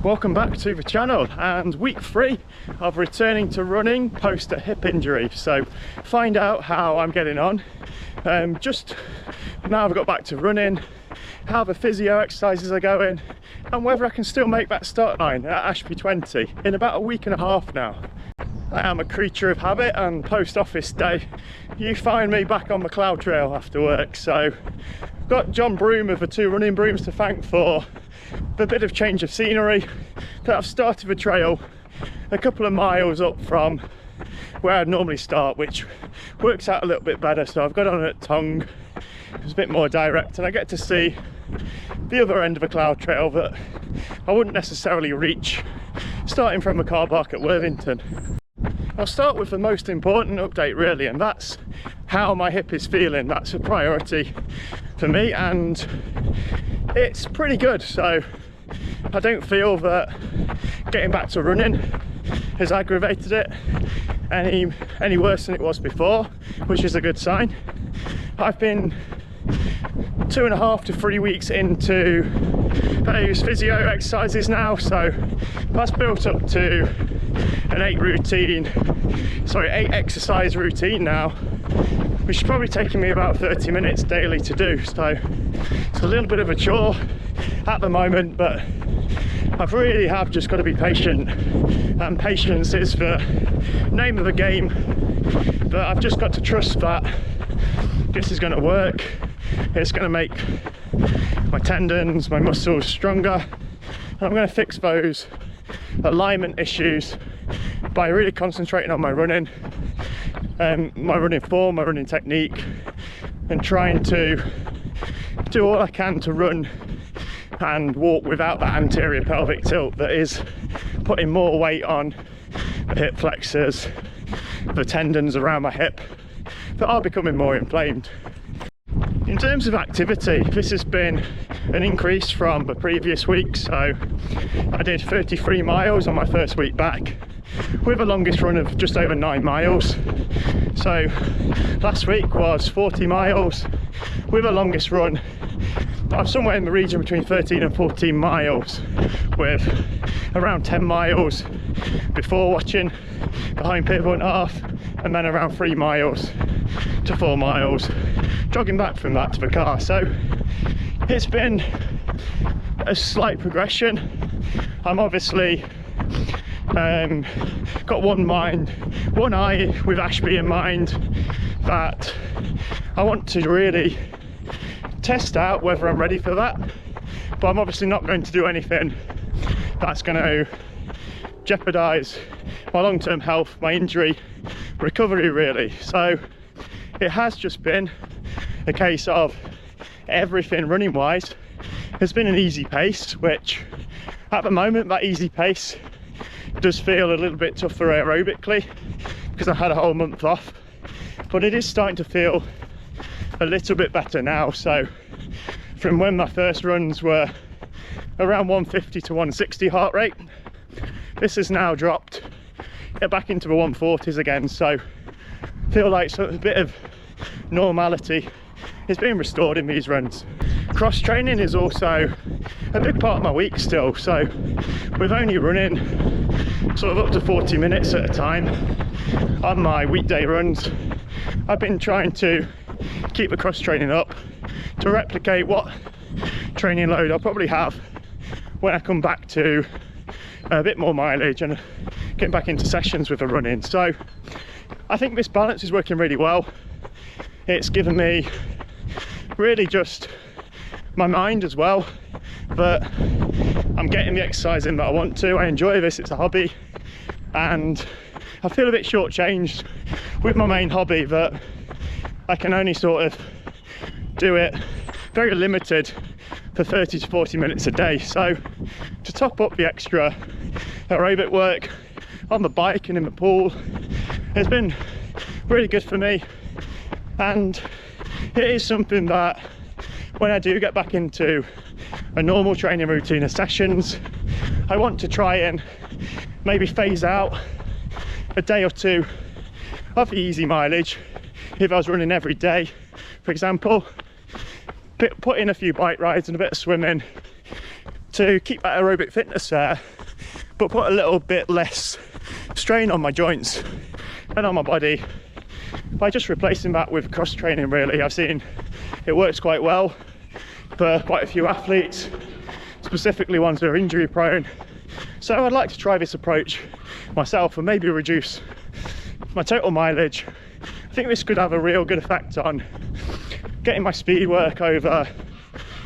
Welcome back to the channel, and week 3 of returning to running post a hip injury. So find out how I'm getting on. Just now I've got back to running, how the physio exercises are going, and whether I can still make that start line at Ashby 20 in about a week and a half now. I am a creature of habit, and post office day you find me back on the cloud trail after work. So got John Broom of the 2 running brooms to thank for the bit of change of scenery, that I've started the trail a couple of miles up from where I'd normally start, which works out a little bit better. So I've got on at Tongue, it's a bit more direct, and I get to see the other end of the cloud trail that I wouldn't necessarily reach starting from the car park at Worthington. I'll start with the most important update really, and that's how my hip is feeling. That's a priority for me, and it's pretty good. So I don't feel that getting back to running has aggravated it any worse than it was before, which is a good sign. I've been 2.5 to 3 weeks into those physio exercises now, so that's built up to an 8 exercise routine now, which is probably taking me about 30 minutes daily to do. So it's a little bit of a chore at the moment, but I really have just got to be patient, and patience is the name of the game. But I've just got to trust that this is going to work. It's going to make my tendons, my muscles stronger, and I'm going to fix those alignment issues by really concentrating on my running, my running form, my running technique, and trying to do all I can to run and walk without that anterior pelvic tilt that is putting more weight on the hip flexors, the tendons around my hip that are becoming more inflamed. In terms of activity, this has been an increase from the previous week. So I did 33 miles on my first week back, with a longest run of just over 9 miles. So last week was 40 miles with a longest run of somewhere in the region between 13 and 14 miles, with around 10 miles before watching behind pit 1.5, and then around 3 miles to 4 miles jogging back from that to the car. So it's been a slight progression. I'm obviously got one eye with Ashby in mind, that I want to really test out whether I'm ready for that. But I'm obviously not going to do anything that's going to jeopardize my long-term health, my injury recovery really. So it has just been a case of everything running wise has been an easy pace, which at the moment that easy pace does feel a little bit tougher aerobically because I had a whole month off, but it is starting to feel a little bit better now. So from when my first runs were around 150 to 160 heart rate, this has now dropped back into the 140s again. So I feel like a bit of normality is being restored in these runs. Cross training is also a big part of my week still. So with only running sort of up to 40 minutes at a time on my weekday runs, I've been trying to keep the cross training up to replicate what training load I'll probably have when I come back to a bit more mileage and getting back into sessions with the running. So I think this balance is working really well. It's given me really just my mind as well, but I'm getting the exercise in that I want to. I enjoy this, it's a hobby, and I feel a bit shortchanged with my main hobby, that I can only sort of do it very limited for 30 to 40 minutes a day. So to top up the extra aerobic work on the bike and in the pool has been really good for me, and it is something that when I do get back into a normal training routine of sessions, I want to try and maybe phase out a day or two of the easy mileage. If I was running every day, for example, put in a few bike rides and a bit of swimming to keep that aerobic fitness there, but put a little bit less strain on my joints and on my body by just replacing that with cross training. Really, I've seen it works quite well for quite a few athletes, specifically ones that are injury prone. So I'd like to try this approach myself and maybe reduce my total mileage. I think this could have a real good effect on getting my speed work over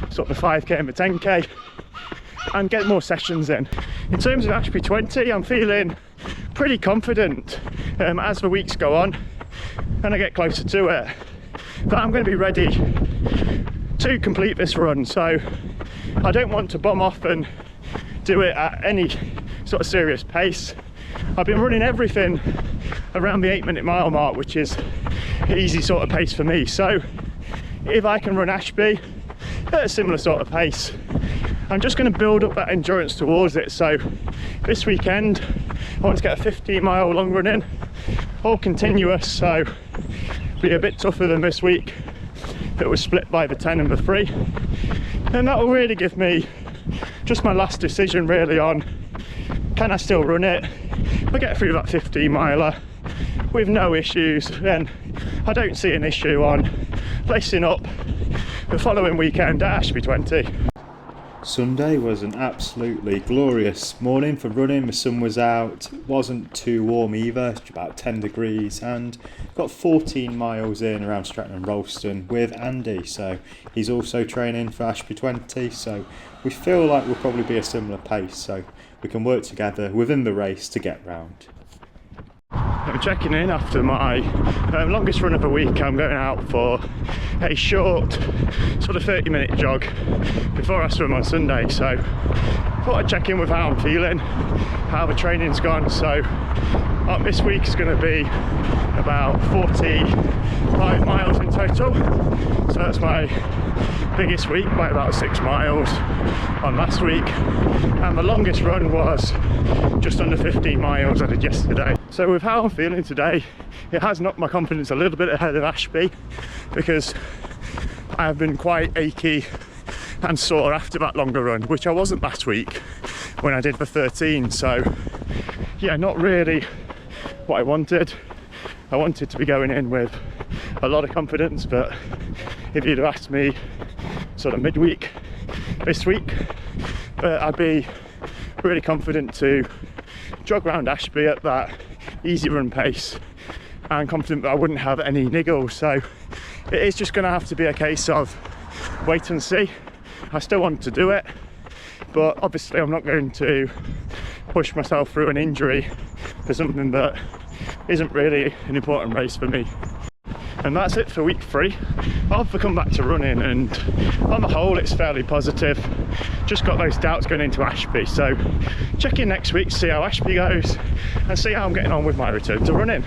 sort of the 5k and the 10k and get more sessions in. In terms of Ashby 20, I'm feeling pretty confident as the weeks go on and I get closer to it, that I'm going to be ready to complete this run. So I don't want to bomb off and do it at any sort of serious pace. I've been running everything around the 8-minute mile mark, which is an easy sort of pace for me. So if I can run Ashby at a similar sort of pace, I'm just going to build up that endurance towards it. So this weekend I want to get a 15-mile long run in, all continuous, so be a bit tougher than this week that was split by the 10 and the 3, and that will really give me just my last decision really on, can I still run it? If I get through that 15-miler with no issues, then I don't see an issue on placing up the following weekend at Ashby 20. Sunday was an absolutely glorious morning for running. The sun was out, it wasn't too warm either, it's about 10 degrees, and got 14 miles in around Stratton and Ralston with Andy, so he's also training for Ashby 20, so we feel like we'll probably be a similar pace, so we can work together within the race to get round. I'm checking in after my longest run of the week. I'm going out for a short sort of 30-minute jog before I swim on Sunday, so I thought I'd check in with how I'm feeling, how the training's gone. So this week is going to be about 45 miles in total, so that's my biggest week by about 6 miles on last week, and the longest run was just under 15 miles I did yesterday. So with how I'm feeling today, it has knocked my confidence a little bit ahead of Ashby, because I've been quite achy and sore after that longer run, which I wasn't last week when I did the 13. So yeah, not really what I wanted. I wanted to be going in with a lot of confidence, but if you'd have asked me sort of midweek this week, I'd be really confident to jog around Ashby at that easy run pace and confident that I wouldn't have any niggles. So it is just going to have to be a case of wait and see. I still want to do it, but obviously I'm not going to push myself through an injury for something that isn't really an important race for me. And that's it for week 3 of the comeback to running, and on the whole it's fairly positive. Just got those doubts going into Ashby, so check in next week, see how Ashby goes and see how I'm getting on with my return to running.